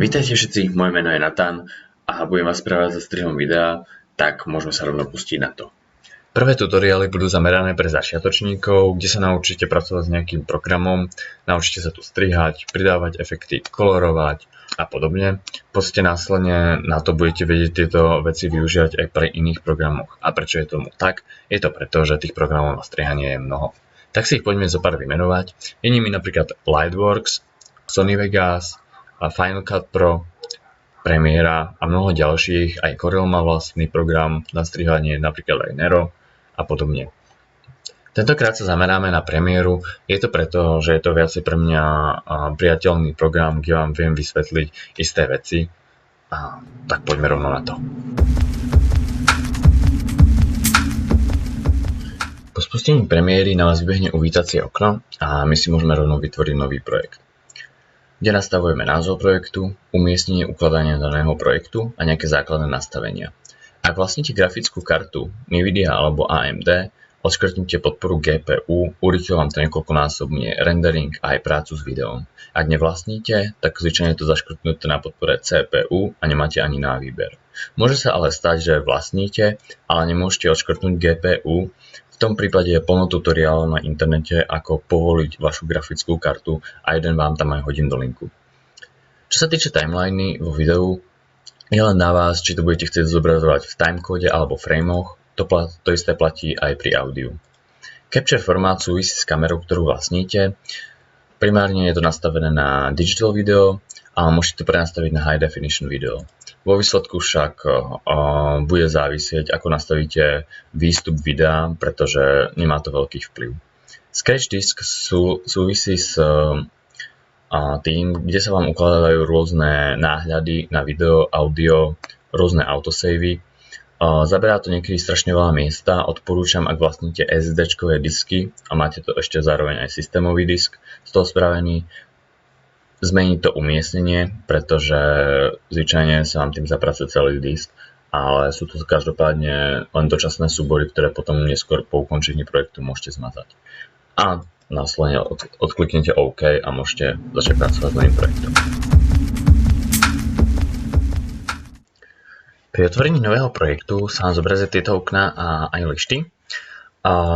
Vítajte všetci, moje meno je Natán a budem vás správať za strihom videa, tak môžeme sa rovno pustiť na to. Prvé tutoriály budú zamerané pre začiatočníkov, kde sa naučíte pracovať s nejakým programom, naučíte sa tu strihať, pridávať efekty, kolorovať a podobne. Poďte následne na to budete vedieť tieto veci využívať aj pri iných programoch. A prečo je tomu tak? Je to preto, že tých programov na strihanie je mnoho. Tak si ich poďme zo pár vymenovať. Je nimi napríklad Lightworks, Sony Vegas, Final Cut Pro, Premiera a mnoho ďalších, aj Corel má vlastný program na strihanie, napríklad aj Nero a podobne. Tentokrát sa zameráme na Premiéru, je to preto, že je to viacej pre mňa priateľný program, kde vám viem vysvetliť isté veci, tak poďme rovno na to. Po spustení Premiéry na vás vybehne uvítacie okno a my si môžeme rovno vytvoriť nový projekt, kde nastavujeme názov projektu, umiestnenie ukladania daného projektu a nejaké základné nastavenia. Ak vlastníte grafickú kartu NVIDIA alebo AMD, odškrtnite podporu GPU, urýchli vám to niekoľkonásobne rendering a aj prácu s videom. Ak nevlastníte, tak zvyčajne je to zaškrtnuté na podpore CPU a nemáte ani na výber. Môže sa ale stať, že vlastníte, ale nemôžete odškrtnúť GPU. V tom prípade je plno tutoriálov na internete, ako povoliť vašu grafickú kartu a jeden vám tam aj hodím do linku. Čo sa týče timeliny vo videu, je len na vás, či to budete chcieť zobrazovať v timecode alebo frameoch, to isté platí aj pri audiu. Capture formát súvisí s kamerou, ktorú vlastníte. Primárne je to nastavené na digital video, ale môžete to prenastaviť na high definition video. Vo výsledku však bude závisieť, ako nastavíte výstup videa, pretože nemá to veľký vplyv. Sketch disk súvisí s tým, kde sa vám ukladajú rôzne náhľady na video, audio, rôzne autosavy. Zaberá to niekedy strašne veľa miesta, odporúčam, ak vlastníte SSD-čkové disky a máte to ešte zároveň aj systémový disk z toho spravený, zmeniť to umiestnenie, pretože zvyčajne sa vám tým zapracuje celý disk, ale sú to každopádne len dočasné súbory, ktoré potom neskôr po ukončení projektu môžete zmazať. A následne odkliknete OK a môžete začať pracovať s novým projektom. Pri otvorení nového projektu sa vám zobrazia tieto okná a aj lišty.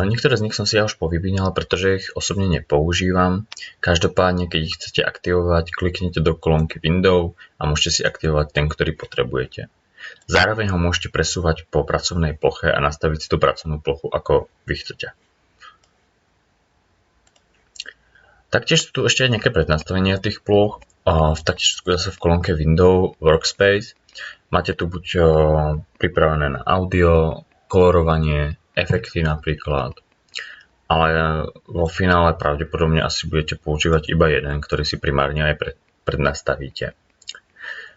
Niektoré z nich som si ja už povypínal, pretože ich osobne nepoužívam. Každopádne, keď ich chcete aktivovať, kliknite do kolónky Window a môžete si aktivovať ten, ktorý potrebujete. Zároveň ho môžete presúvať po pracovnej ploche a nastaviť si tú pracovnú plochu, ako vy chcete. Taktiež sú tu ešte aj nejaké prednastavenia tých ploch. Taktiež zase v kolónke Window Workspace máte tu buď pripravené na audio, kolorovanie, efekty napríklad, ale vo finále pravdepodobne asi budete používať iba jeden, ktorý si primárne aj prednastavíte.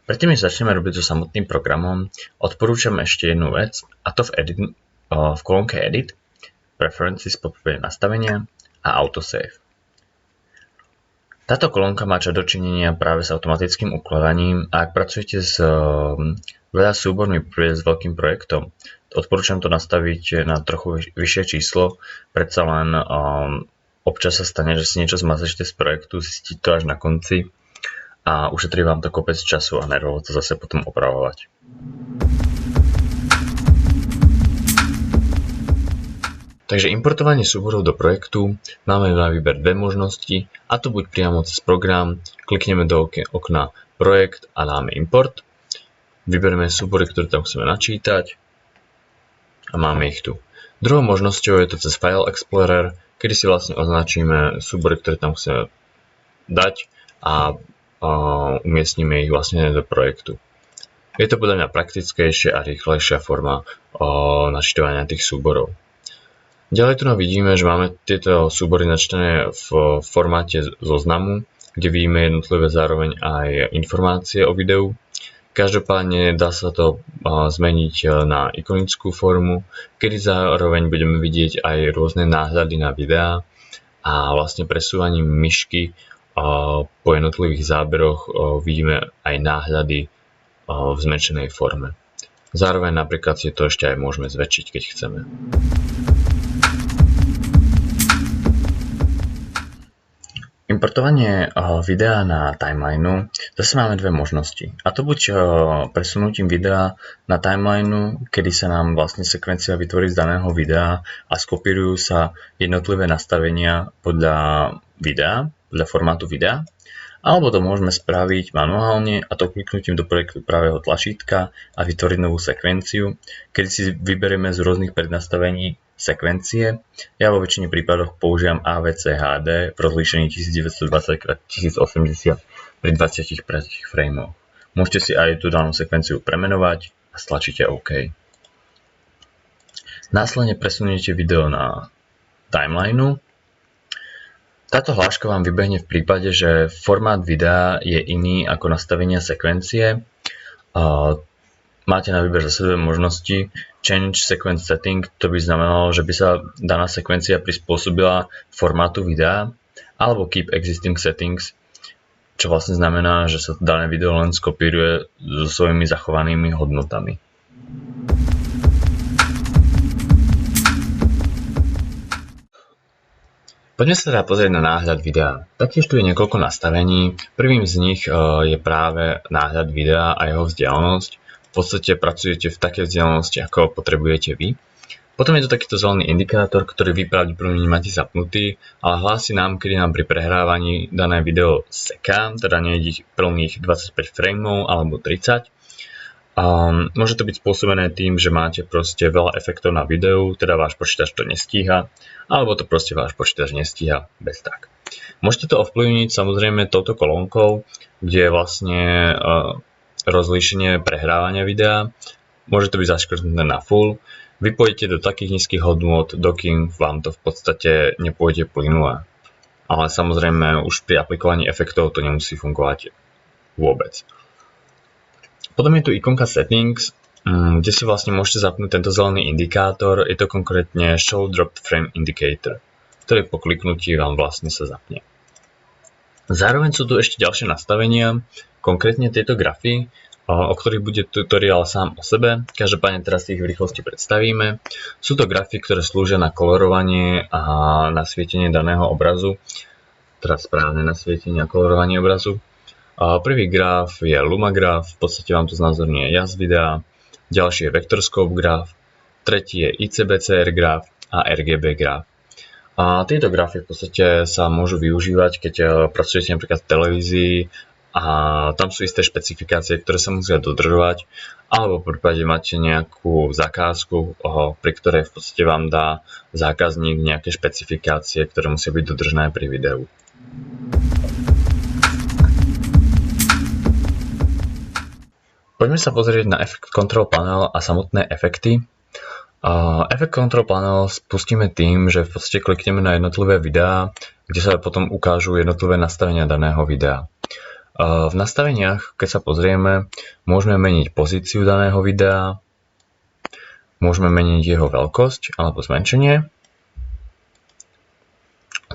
Predtým, než začneme robiť so samotným programom, odporúčam ešte jednu vec, a to v kolónke Edit, Preferences podporuje nastavenia a Autosave. Táto kolónka má čo dočinenia práve s automatickým ukladaním a ak pracujete s veľa súbormi s veľkým projektom, odporúčam to nastaviť na trochu vyššie číslo, predsa len občas sa stane, že si niečo zmazete z projektu, zistíte to až na konci a ušetrí vám to kopec času a nervov to zase potom opravovať. Takže importovanie súborov do projektu máme na výber dve možnosti, a to buď priamo cez program, klikneme do okna projekt a dáme import, vyberieme súbory, ktoré tam chceme načítať a máme ich tu. Druhou možnosťou je to cez File Explorer, kedy si vlastne označíme súbory, ktoré tam chceme dať a umiestnime ich vlastne do projektu. Je to podľa mňa praktickejšia a rýchlejšia forma načítania tých súborov. Ďalej tu vidíme, že máme tieto súbory načítané v formáte zoznamu, kde vidíme jednotlivé zároveň aj informácie o videu. Každopádne dá sa to zmeniť na ikonickú formu, kedy zároveň budeme vidieť aj rôzne náhľady na videá a vlastne presúvaním myšky po jednotlivých záberoch vidíme aj náhľady v zmenšenej forme. Zároveň napríklad si to ešte aj môžeme zväčšiť, keď chceme. importovanie videa na timelineu, zase máme dve možnosti. A to buď presunutím videa na timelineu, kedy sa nám vlastne sekvencia vytvorí z daného videa a skopírujú sa jednotlivé nastavenia podľa videa, podľa formátu videa. Alebo to môžeme spraviť manuálne, a to kliknutím do projektu pravého tlačítka a vytvoriť novú sekvenciu, kedy si vyberieme z rôznych prednastavení sekvencie. Ja vo väčšine prípadoch používam AVCHD v rozlíšení 1920x1080 pri 25 frameoch. Môžete si aj tú danú sekvenciu premenovať a stlačíte OK. Následne presuniete video na timelineu. Táto hláška vám vybehne v prípade, že formát videa je iný ako nastavenia sekvencie. Máte na výber zase dve možnosti. Change sequence setting, to by znamenalo, že by sa daná sekvencia prispôsobila formátu videa, alebo keep existing settings, čo vlastne znamená, že sa dané video len skopíruje so svojimi zachovanými hodnotami. Poďme sa teda pozrieť na náhľad videa. Taktiež tu je niekoľko nastavení. Prvým z nich je práve náhľad videa a jeho vzdialenosť. V podstate pracujete v takej vzdialenosti, ako potrebujete vy. Potom je to takýto zelený indikátor, ktorý vy pravdepodobne nemáte zapnutý, ale hlási nám, kedy nám pri prehrávaní dané video seká, teda nejde plných 25 frameov alebo 30. Môže to byť spôsobené tým, že máte proste veľa efektov na videu, teda váš počítač to nestíha, alebo to proste váš počítač nestíha bez tak. Môžete to ovplyvniť samozrejme touto kolónkou, kde je vlastne rozlíšenie prehrávania videa. Môže to byť zaškrtnuté na full. Vy pôjdete do takých nízkych hodnôt, dokým vám to v podstate nepôjde plynule. Ale samozrejme už pri aplikovaní efektov to nemusí fungovať vôbec. Potom je tu ikonka Settings, kde si vlastne môžete zapnúť tento zelený indikátor. Je to konkrétne Show Dropped Frame Indicator, ktorý po kliknutí vám vlastne sa zapne. Zároveň sú tu ešte ďalšie nastavenia, konkrétne tieto grafy, o ktorých bude tutoriál sám o sebe. Každopádne teraz ich v rýchlosti predstavíme. Sú to grafy, ktoré slúžia na kolorovanie a nasvietenie daného obrazu, teda správne nasvietenie a kolorovanie obrazu. Prvý graf je Luma graf, v podstate vám to znázorňuje jazd videa. Ďalší je Vector Scope graf, tretí je ICBCR graf a RGB graf. Tieto grafy v podstate sa môžu využívať, keď pracujete napríklad v televízii a tam sú isté špecifikácie, ktoré sa musia dodržovať, alebo v prípade máte nejakú zakázku, pri ktorej v podstate vám dá zákazník nejaké špecifikácie, ktoré musia byť dodržané pri videu. Poďme sa pozrieť na Effect Control Panel a samotné efekty. Effect Control Panel spustíme tým, že v podstate klikneme na jednotlivé videá, kde sa potom ukážu jednotlivé nastavenia daného videa. V nastaveniach, keď sa pozrieme, môžeme meniť pozíciu daného videa, môžeme meniť jeho veľkosť alebo zmenšenie.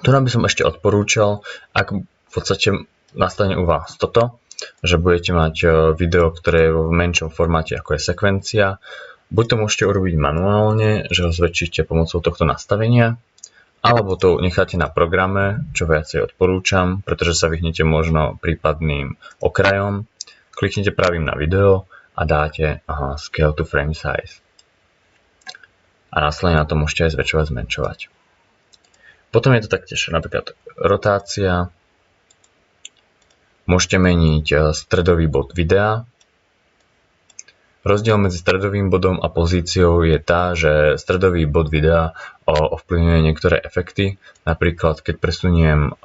Tu by som ešte odporúčal, ak v podstate nastane u vás toto, že budete mať video, ktoré je vo menšom formáte ako je sekvencia. Buď to môžete urobiť manuálne, že ho zväčšíte pomocou tohto nastavenia, alebo to necháte na programe, čo viacej odporúčam, pretože sa vyhnete možno prípadným okrajom. Kliknite pravým na video a dáte Scale to Frame Size. A následne na to môžete aj zväčšovať, zmenšovať. Potom je to taktiež napríklad rotácia. Môžete meniť stredový bod videa. Rozdiel medzi stredovým bodom a pozíciou je tá, že stredový bod videa ovplyvňuje niektoré efekty. Napríklad, keď presuniem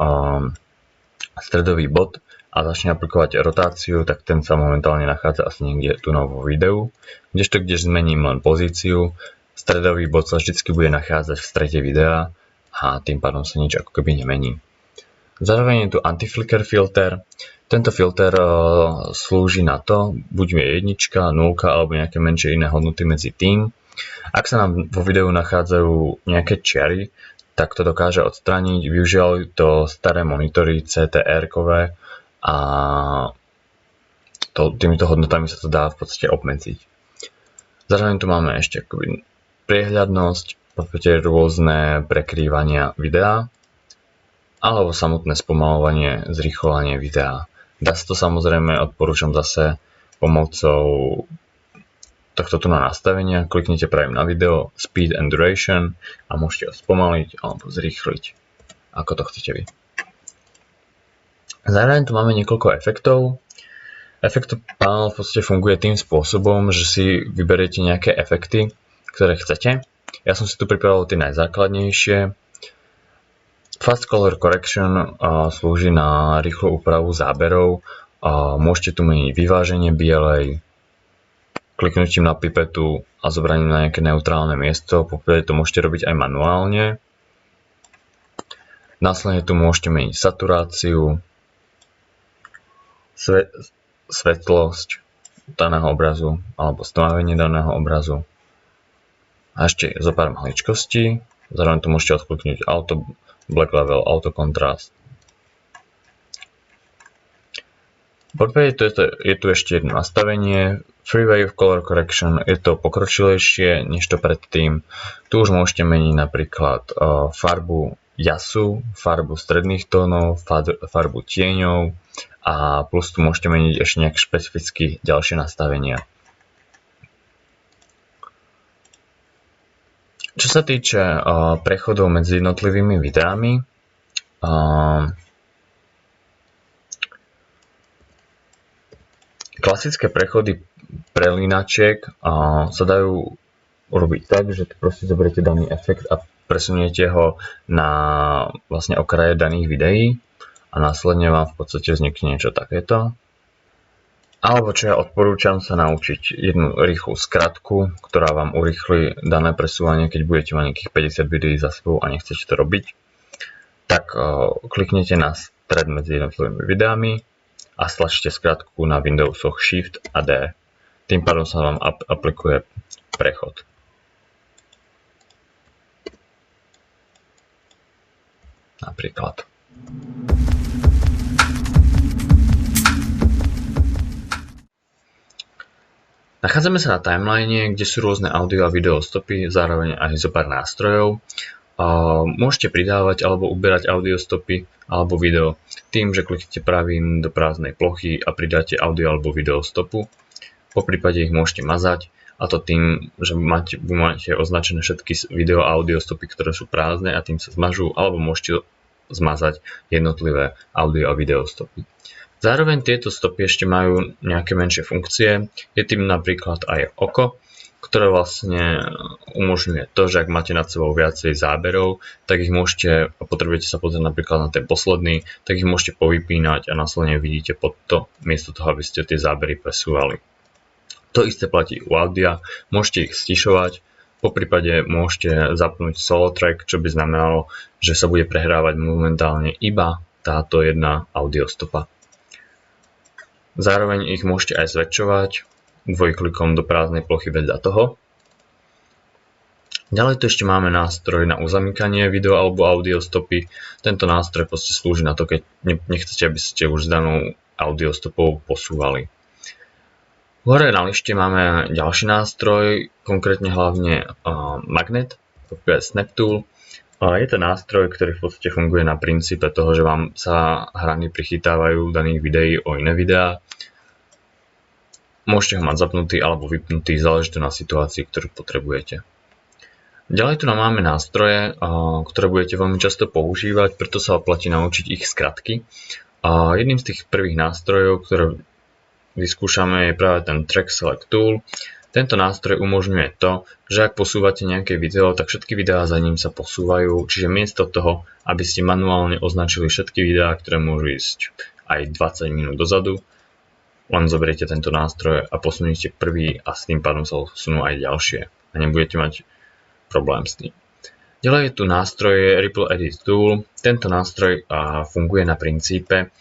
stredový bod a začne aplikovať rotáciu, tak ten sa momentálne nachádza asi niekde tu vo videu. Kdežto, keď zmením len pozíciu, stredový bod sa vždy bude nachádzať v strede videa a tým pádom sa nič ako keby nemení. Zároveň je tu anti-flicker filter. Tento filter slúži na to, buď je jednička, nulka alebo nejaké menšie iné hodnoty medzi tým. Ak sa nám vo videu nachádzajú nejaké čiary, tak to dokáže odstrániť. Využívali to staré monitory CTR-kové a týmito hodnotami sa to dá v podstate obmedziť. Zároveň tu máme ešte akoby priehľadnosť, v podstate rôzne prekrývania videa. alebo samotné spomalovanie, zrýchľovanie videa. Dá sa to samozrejme, odporúčam zase pomocou tohto tu na nastavenia, kliknite práve na video, speed and duration a môžete ho spomaliť alebo zrýchliť, ako to chcete vy. Zároveň tu máme niekoľko efektov. Efektov panel v podstate funguje tým spôsobom, že si vyberiete nejaké efekty, ktoré chcete. Ja som si tu pripravil tie najzákladnejšie. Fast Color Correction slúži na rýchlu úpravu záberov. Môžete tu meniť vyváženie bielej, kliknutím na pipetu a zobraním na nejaké neutrálne miesto. Poprvé to môžete robiť aj manuálne. Následne tu môžete meniť saturáciu, svetlosť daného obrazu alebo stmavenie daného obrazu. A ešte zo pár maličkostí. Zároveň tu môžete odkliknúť Auto Black Level, Auto Contrast. Poprvé je tu ešte jedno nastavenie, Free Wave Color Correction, je to pokročilejšie než to predtým. Tu už môžete meniť napríklad farbu jasu, farbu stredných tónov, farbu tieňov a plus tu môžete meniť ešte nejaké špecificky ďalšie nastavenia. Čo sa týče prechodov medzi jednotlivými videami, klasické prechody prelínačiek sa dajú urobiť tak, že proste zoberiete daný efekt a presuniete ho na vlastne okraje daných videí a následne vám v podstate vznikne niečo takéto. Alebo čo ja odporúčam sa naučiť jednu rýchlu skratku, ktorá vám urýchli dané presúvanie, keď budete mať nejakých 50 videí za sebou a nechcete to robiť. Tak kliknete na stred medzi jednotlivými videami a stlačíte skratku na Windowsoch Shift a D. Tým pádom sa vám aplikuje prechod. Napríklad. Nachádzame sa na timeline, kde sú rôzne audio a video stopy, zároveň aj zo pár nástrojov. Môžete pridávať alebo uberať audio stopy alebo video tým, že kliknete pravým do prázdnej plochy a pridáte audio alebo video stopu. Po prípade ich môžete mazať, a to tým, že máte označené všetky video a audio stopy, ktoré sú prázdne a tým sa zmažú, alebo môžete zmazať jednotlivé audio a video stopy. Zároveň tieto stopy ešte majú nejaké menšie funkcie. Je tým napríklad aj oko, ktoré vlastne umožňuje to, že ak máte nad sebou viacej záberov, tak ich môžete, a potrebujete sa pozrieť napríklad na ten posledný, tak ich môžete povypínať a následne vidíte pod to, miesto toho, aby ste tie zábery presúvali. To isté platí u audia, môžete ich stišovať, poprípade môžete zapnúť solo track, čo by znamenalo, že sa bude prehrávať momentálne iba táto jedna audiostopa. Zároveň ich môžete aj zväčšovať dvojklikom do prázdnej plochy vedľa toho. Ďalej tu ešte máme nástroj na uzamykanie video alebo audiostopy. Tento nástroj proste slúži na to, keď nechcete, aby ste už s danou audiostopou posúvali. Hore na lište máme ďalší nástroj, konkrétne hlavne magnet, Snap Tool. Je to nástroj, ktorý v podstate funguje na princípe toho, že vám sa hrany prichytávajú daných videí o iné videá. Môžete ho mať zapnutý alebo vypnutý, záleží to na situácii, ktorú potrebujete. Ďalej tu máme nástroje, ktoré budete veľmi často používať, preto sa oplatí naučiť ich skratky. Jedným z tých prvých nástrojov, ktoré vyskúšame, je práve ten Track Select Tool. Tento nástroj umožňuje to, že ak posúvate nejaké video, tak všetky videá za ním sa posúvajú, čiže miesto toho, aby ste manuálne označili všetky videá, ktoré môžu ísť aj 20 minút dozadu, len zoberiete tento nástroj a posuniete prvý a s tým pádom sa posunú aj ďalšie a nebudete mať problém s tým. Ďalej je tu nástroj Ripple Edit Tool. Tento nástroj funguje na princípe,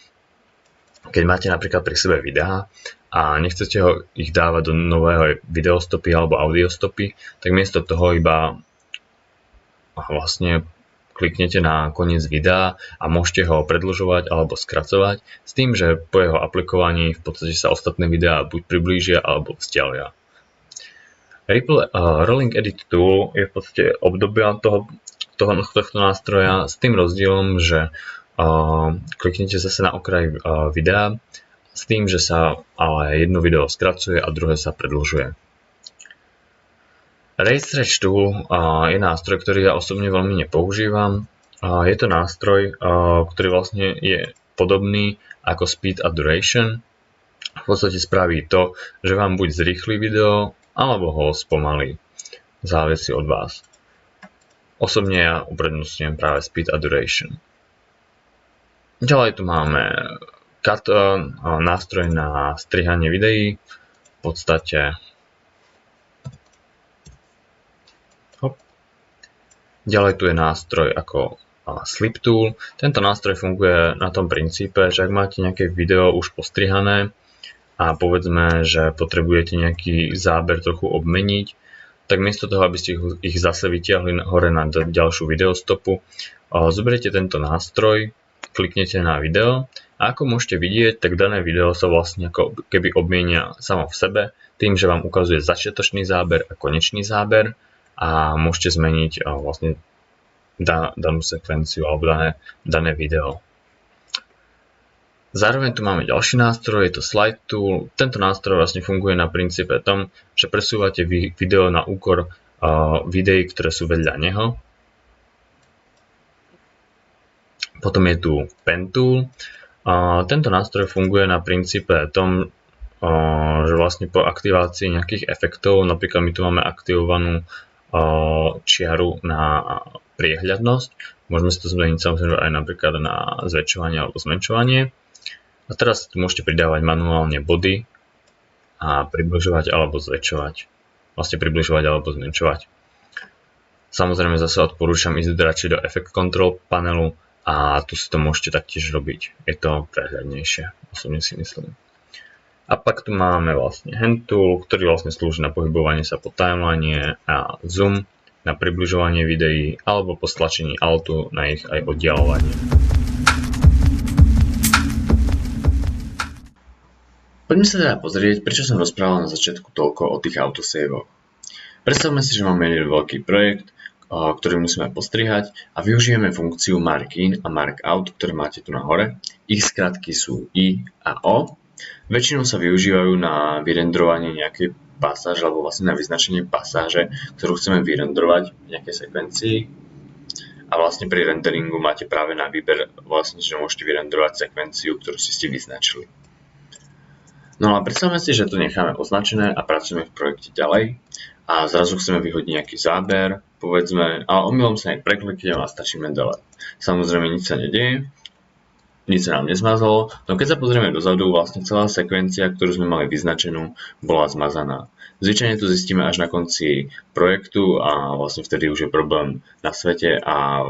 keď máte napríklad pri sebe videá a nechcete ich dávať do nového videostopy alebo audiostopy, tak miesto toho iba vlastne kliknete na koniec videa a môžete ho predĺžovať alebo skracovať s tým, že po jeho aplikovaní v podstate sa ostatné videá buď priblížia alebo vzdialia. Ripple Rolling Edit Tool je v podstate obdobia tohto nástroja s tým rozdielom, že kliknite zase na okraj videa s tým, že sa ale jedno video skracuje a druhé sa predĺžuje. Ray Stretch Tool je nástroj, ktorý ja osobne veľmi nepoužívam. Je to nástroj, ktorý vlastne je podobný ako Speed a Duration. V podstate spraví to, že vám buď zrýchli video, alebo ho spomalí. Závisí od vás. Osobne ja uprednostňujem práve Speed a Duration. Ďalej tu máme nástroj na strihanie videí. V podstate Ďalej tu je nástroj ako Slip Tool. Tento nástroj funguje na tom princípe, že ak máte nejaké video už postrihané a povedzme, že potrebujete nejaký záber trochu obmeniť, tak miesto toho, aby ste ich zase vytiahli hore na ďalšiu videostopu, zoberiete tento nástroj, kliknete na video a ako môžete vidieť, tak dané video sa vlastne ako keby obmienia samo v sebe tým, že vám ukazuje začiatočný záber a konečný záber a môžete zmeniť vlastne danú sekvenciu alebo dané video. Zároveň tu máme ďalší nástroj, je to Slide Tool. Tento nástroj vlastne funguje na princípe tom, že presúvate video na úkor videí, ktoré sú vedľa neho. Potom je tu Pen Tool. Tento nástroj funguje na princípe tom, že vlastne po aktivácii nejakých efektov, napríklad my tu máme aktivovanú čiaru na priehľadnosť. Môžeme si to zmeniť samozrejme aj napríklad na zväčšovanie alebo zmenšovanie. A teraz tu môžete pridávať manuálne body a približovať alebo zväčšovať. Vlastne približovať alebo zmenšovať. Samozrejme zase odporúčam ísť radšej do Effect Control panelu a tu si to môžete taktiež robiť. Je to prehľadnejšie, osobne si myslím. A pak tu máme vlastne Hand Tool, ktorý vlastne slúži na pohybovanie sa po timeline a zoom, na približovanie videí alebo po stlačení Altu na ich aj oddialovanie. Poďme sa teda pozrieť, prečo som rozprával na začiatku toľko o tých autosaveoch. Predstavme si, že máme jeden veľký projekt, ktorý musíme postrihať a využijeme funkciu Mark In a Mark Out, ktoré máte tu nahore. Ich skratky sú I a O. Väčšinou sa využívajú na vyrendrovanie nejakej pasáže alebo vlastne na vyznačenie pasáže, ktorú chceme vyrendrovať v nejakej sekvencii. A vlastne pri renderingu máte práve na výber vlastne, že môžete vyrendrovať sekvenciu, ktorú si ste vyznačili. No a predstavme si, že to necháme označené a pracujeme v projekte ďalej a zrazu chceme vyhodiť nejaký záber, povedzme, ale omylom sa aj preklikneme a stačíme dole. Samozrejme nič sa nedieje, nič sa nám nezmazalo, no keď sa pozrieme dozadu, vlastne celá sekvencia, ktorú sme mali vyznačenú, bola zmazaná. Zvyčajne to zistíme až na konci projektu a vlastne vtedy už je problém na svete a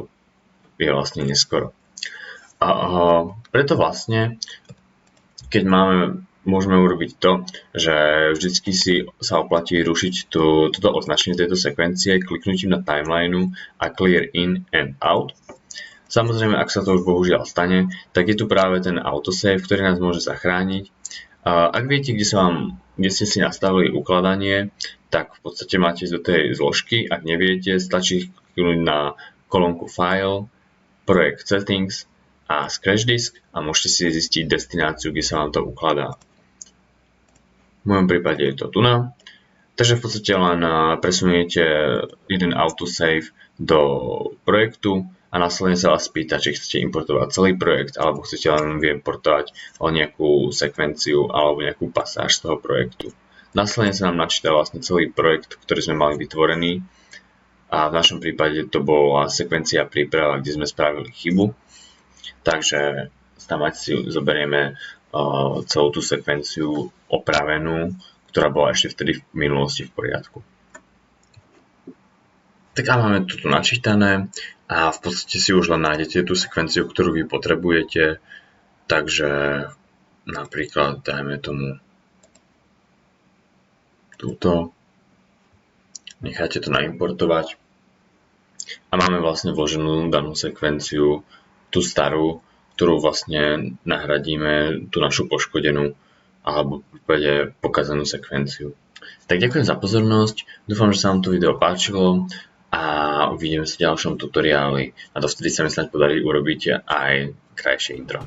je vlastne neskoro. A preto vlastne, keď môžeme urobiť to, že vždycky sa oplatí rušiť toto označenie tejto sekvencie kliknutím na timelineu a clear in and out. Samozrejme, ak sa to už bohužiaľ stane, tak je tu práve ten autosave, ktorý nás môže zachrániť. Ak viete, kde ste si nastavili ukladanie, tak v podstate máte ísť do tej zložky. Ak neviete, stačí kliknúť na kolónku File, Project Settings a Scratch Disk a môžete si zistiť destináciu, kde sa vám to ukladá. V mojom prípade je to tu na. Takže v podstate len presuniete jeden autosave do projektu a následne sa vás pýta, či chcete importovať celý projekt alebo chcete len vyimportovať nejakú sekvenciu alebo nejakú pasáž z toho projektu. Následne sa nám načíta vlastne celý projekt, ktorý sme mali vytvorený a v našom prípade to bola sekvencia príprava, kde sme spravili chybu. Takže tam si zoberieme celú tú sekvenciu opravenú, ktorá bola ešte vtedy v minulosti v poriadku. Tak a máme to tu načítané a v podstate si už len nájdete tú sekvenciu, ktorú vy potrebujete. Takže napríklad dajme tomu túto, necháte to naimportovať a máme vlastne vloženú danú sekvenciu, tú starú, ktorú vlastne nahradíme tú našu poškodenú alebo v prípade pokazanú sekvenciu. Tak ďakujem za pozornosť, dúfam, že sa vám to video páčilo a uvidíme sa v ďalšom tutoriáli a dovtedy sa mi snáď podarí urobiť aj krajšie intro.